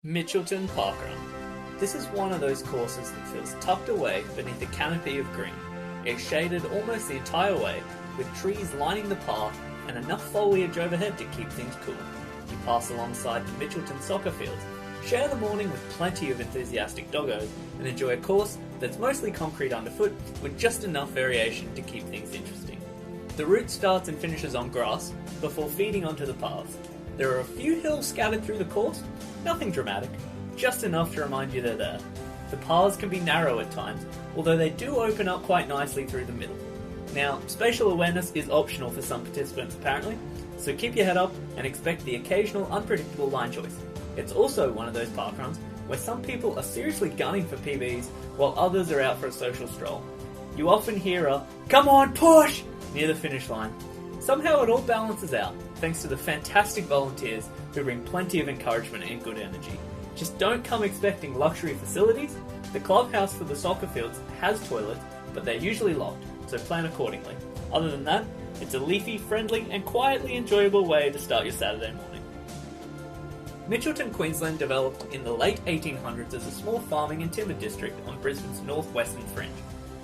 Mitchelton Parkrun. This is one of those courses that feels tucked away beneath a canopy of green. It's shaded almost the entire way, with trees lining the path and enough foliage overhead to keep things cool. You pass alongside the Mitchelton soccer fields, share the morning with plenty of enthusiastic doggos, and enjoy a course that's mostly concrete underfoot with just enough variation to keep things interesting. The route starts and finishes on grass, before feeding onto the paths. There are a few hills scattered through the course, nothing dramatic, just enough to remind you they're there. The paths can be narrow at times, although they do open up quite nicely through the middle. Now, spatial awareness is optional for some participants apparently, so keep your head up and expect the occasional unpredictable line choice. It's also one of those parkruns where some people are seriously gunning for PBs while others are out for a social stroll. You often hear a "come on, push!" near the finish line. Somehow it all balances out, thanks to the fantastic volunteers who bring plenty of encouragement and good energy. Just don't come expecting luxury facilities. The clubhouse for the soccer fields has toilets, but they're usually locked, so plan accordingly. Other than that, it's a leafy, friendly and quietly enjoyable way to start your Saturday morning. Mitchelton, Queensland developed in the late 1800s as a small farming and timber district on Brisbane's northwestern fringe.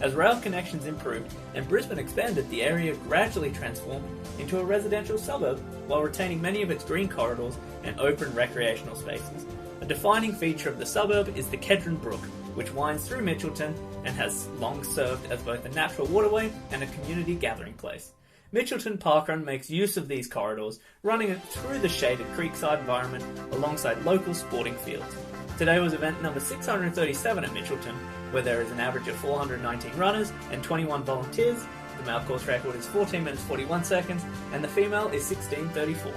As rail connections improved and Brisbane expanded, the area gradually transformed into a residential suburb while retaining many of its green corridors and open recreational spaces. A defining feature of the suburb is the Kedron Brook, which winds through Mitchelton and has long served as both a natural waterway and a community gathering place. Mitchelton Parkrun makes use of these corridors, running it through the shaded creekside environment alongside local sporting fields. Today was event number 637 at Mitchelton, where there is an average of 419 runners and 21 volunteers. The male course record is 14 minutes 41 seconds and the female is 16:34.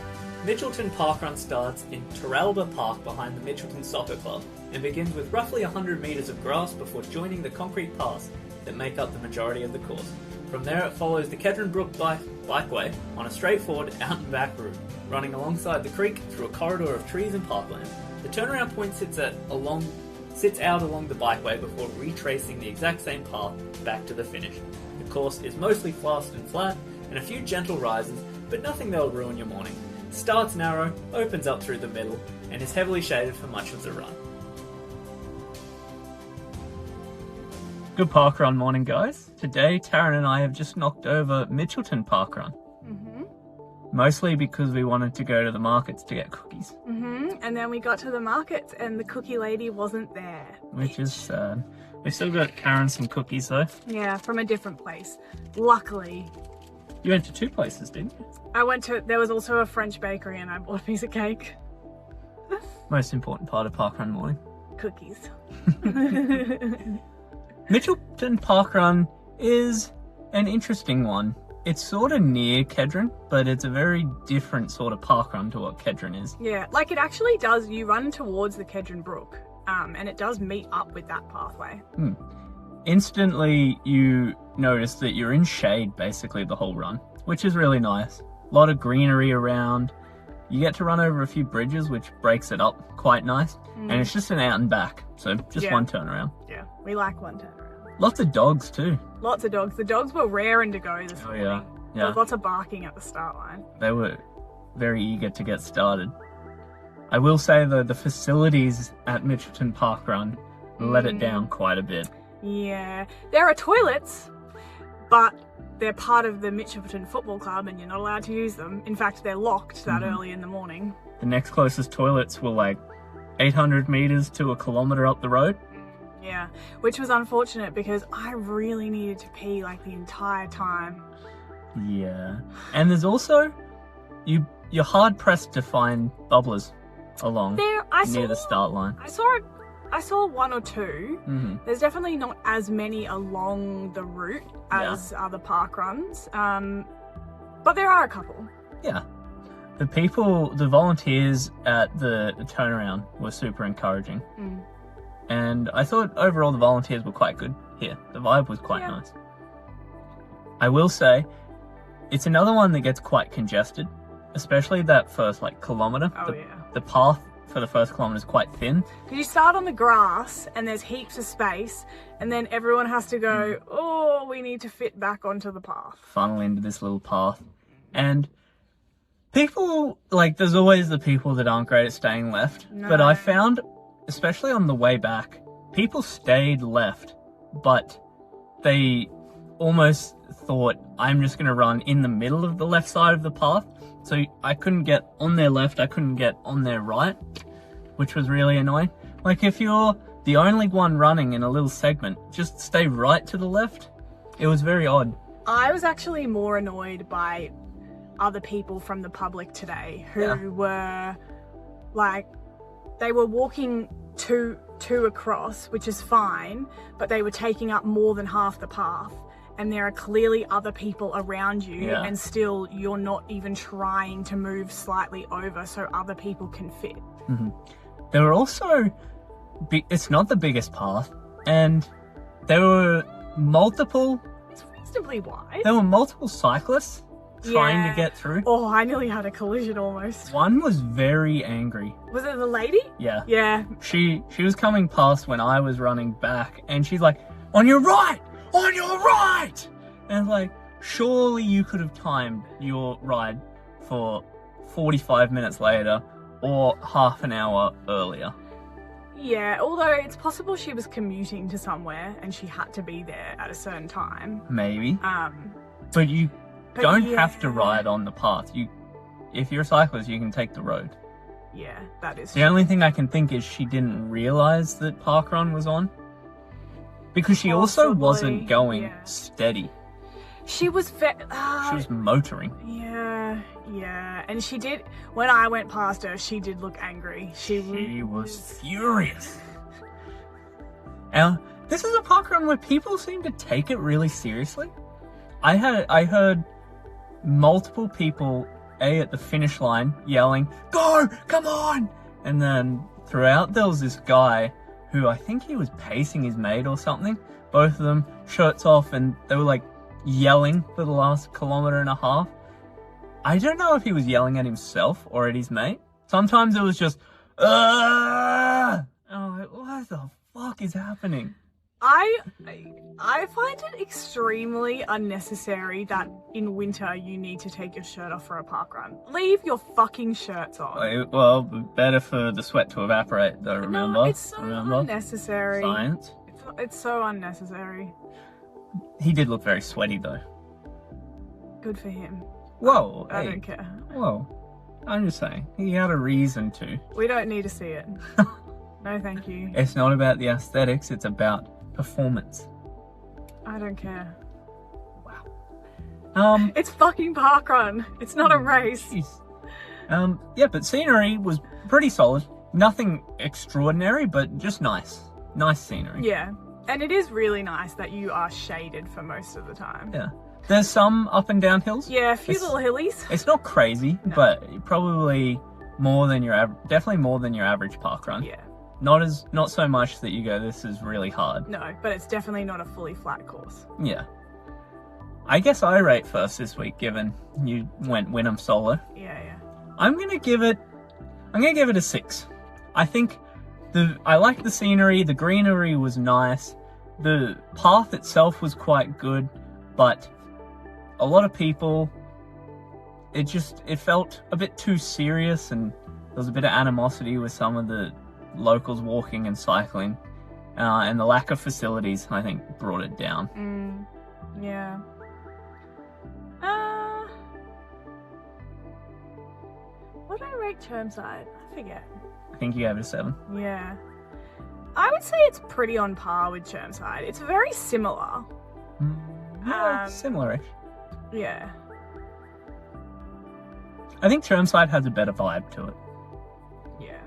Mitchelton Parkrun starts in Tarran Park behind the Mitchelton Soccer Club and begins with roughly 100 metres of grass before joining the concrete paths that make up the majority of the course. From there it follows the Kedron Brook bikeway on a straightforward out and back route, running alongside the creek through a corridor of trees and parkland. The turnaround point sits out along the bikeway before retracing the exact same path back to the finish. The course is mostly fast and flat, and a few gentle rises, but nothing that will ruin your morning. Starts narrow, opens up through the middle, and is heavily shaded for much of the run. Good parkrun morning, guys. Today, Tarran and I have just knocked over Mitchelton Parkrun. Mostly because we wanted to go to the markets to get cookies. And then we got to the markets and the cookie lady wasn't there. Which is sad. We still got Tarran some cookies though. Yeah, from a different place. Luckily. You went to two places, didn't you? There was also a French bakery and I bought a piece of cake. Most important part of parkrun morning. Cookies. Mitchelton Parkrun is an interesting one. It's sort of near Kedron, but it's a very different sort of parkrun to what Kedron is. Yeah, like it actually does, you run towards the Kedron Brook, and it does meet up with that pathway. Instantly, you notice that you're in shade basically the whole run, which is really nice. A lot of greenery around. You get to run over a few bridges, which breaks it up quite nice. And it's just an out and back, so just one turnaround. Yeah, we like one turnaround. Lots of dogs too. Lots of dogs. The dogs were raring to go this morning. Yeah. There was lots of barking at the start line. They were very eager to get started. I will say though, the facilities at Mitchelton Parkrun let it down quite a bit. Yeah. There are toilets, but they're part of the Mitchelton Football Club and you're not allowed to use them. In fact, they're locked that early in the morning. The next closest toilets were like 800 metres to a kilometre up the road. Yeah, which was unfortunate because I really needed to pee like the entire time. Yeah, and there's also, you're hard pressed to find bubblers along near the start line. I saw one or two. There's definitely not as many along the route as other park runs, but there are a couple. Yeah, the volunteers at the turnaround were super encouraging. And I thought overall the volunteers were quite good here. The vibe was quite nice. I will say, it's another one that gets quite congested, especially that first kilometre. The path for the first kilometre is quite thin. Because you start on the grass and there's heaps of space and then everyone has to go, oh, we need to fit back onto the path. Funnel into this little path. And people, there's always the people that aren't great at staying left. No. But I found especially on the way back, people stayed left, but they almost thought, I'm just going to run in the middle of the left side of the path. So I couldn't get on their left, I couldn't get on their right, which was really annoying. Like, if you're the only one running in a little segment, just stay right to the left. It was very odd. I was actually more annoyed by other people from the public today who were like, they were walking two across, which is fine, but they were taking up more than half the path. And there are clearly other people around you, and still you're not even trying to move slightly over so other people can fit. There were also, it's not the biggest path, and there were multiple... It's reasonably wide. There were multiple cyclists trying to get through. Oh, I nearly had a collision almost. One was very angry. Was it the lady? Yeah. Yeah. She was coming past when I was running back, and she's like, on your right! On your right! And like, surely you could have timed your ride for 45 minutes later or half an hour earlier. Yeah, although it's possible she was commuting to somewhere and she had to be there at a certain time. Maybe. But you don't have to ride on the path. If you're a cyclist, you can take the road. Yeah, that is true. The only thing I can think is she didn't realise that Parkrun was on. Because she also wasn't going steady. She was she was motoring. Yeah. And she did, when I went past her, she did look angry. She was furious. Now, this is a parkrun where people seem to take it really seriously. I heard multiple people, at the finish line, yelling, "Go! Come on!" And then throughout there was this guy who I think he was pacing his mate or something. Both of them, shirts off, and they were like yelling for the last kilometre and a half. I don't know if he was yelling at himself or at his mate. Sometimes it was just, "Ugh!" And I'm like, what the fuck is happening? I find it extremely unnecessary that in winter you need to take your shirt off for a parkrun. Leave your fucking shirts on. Well, better for the sweat to evaporate though, remember? No, it's so unnecessary. Science. It's so unnecessary. He did look very sweaty though. Good for him. Whoa. I don't care. Whoa. I'm just saying, he had a reason to. We don't need to see it. No, thank you. It's not about the aesthetics, it's about performance. I don't care. Wow. It's fucking parkrun. It's not a race. Yeah, but scenery was pretty solid. Nothing extraordinary, but just nice. Nice scenery. Yeah. And it is really nice that you are shaded for most of the time. Yeah. There's some up and down hills. Yeah, a few little hillies. It's not crazy, but probably more than your definitely more than your average parkrun. Yeah. Not so much that you go, this is really hard. No, but it's definitely not a fully flat course. Yeah. I guess I rate first this week, given you went Wynnum solo. Yeah. I'm gonna give it a 6. I think I like the scenery, the greenery was nice, the path itself was quite good, but a lot of people, it felt a bit too serious, and there was a bit of animosity with some of the locals walking and cycling, and the lack of facilities, I think, brought it down. Yeah. What did I rate Chermside? I forget. I think you gave it a 7. Yeah. I would say it's pretty on par with Chermside. It's very similar. Yeah, similar-ish. Yeah. I think Chermside has a better vibe to it. Yeah.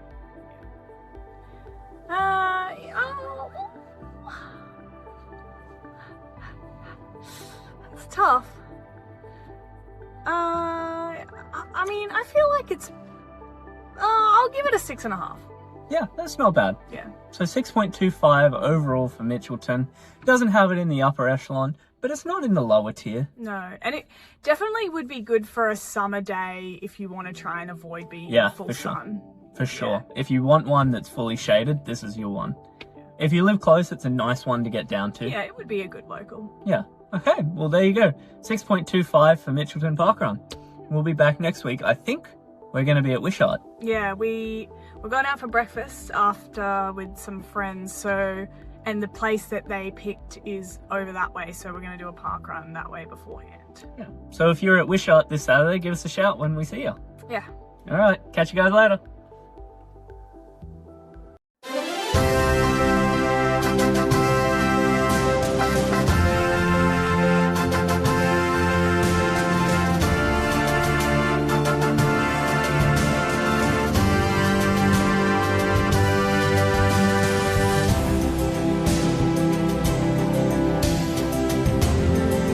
It's tough. I mean, I feel like it's... I'll give it a 6.5. Yeah, that's not bad. Yeah. So 6.25 overall for Mitchelton. Doesn't have it in the upper echelon, but it's not in the lower tier. No, and it definitely would be good for a summer day if you want to try and avoid being in full sun. For sure. If you want one that's fully shaded, this is your one. Yeah. If you live close, it's a nice one to get down to. Yeah, it would be a good local. Yeah. Okay, well there you go. 6.25 for Mitchelton Parkrun. We'll be back next week, I think, we're going to be at Wishart. Yeah, we're going out for breakfast after with some friends. So, and the place that they picked is over that way. So we're going to do a park run that way beforehand. Yeah. So if you're at Wishart this Saturday, give us a shout when we see you. Yeah. All right. Catch you guys later.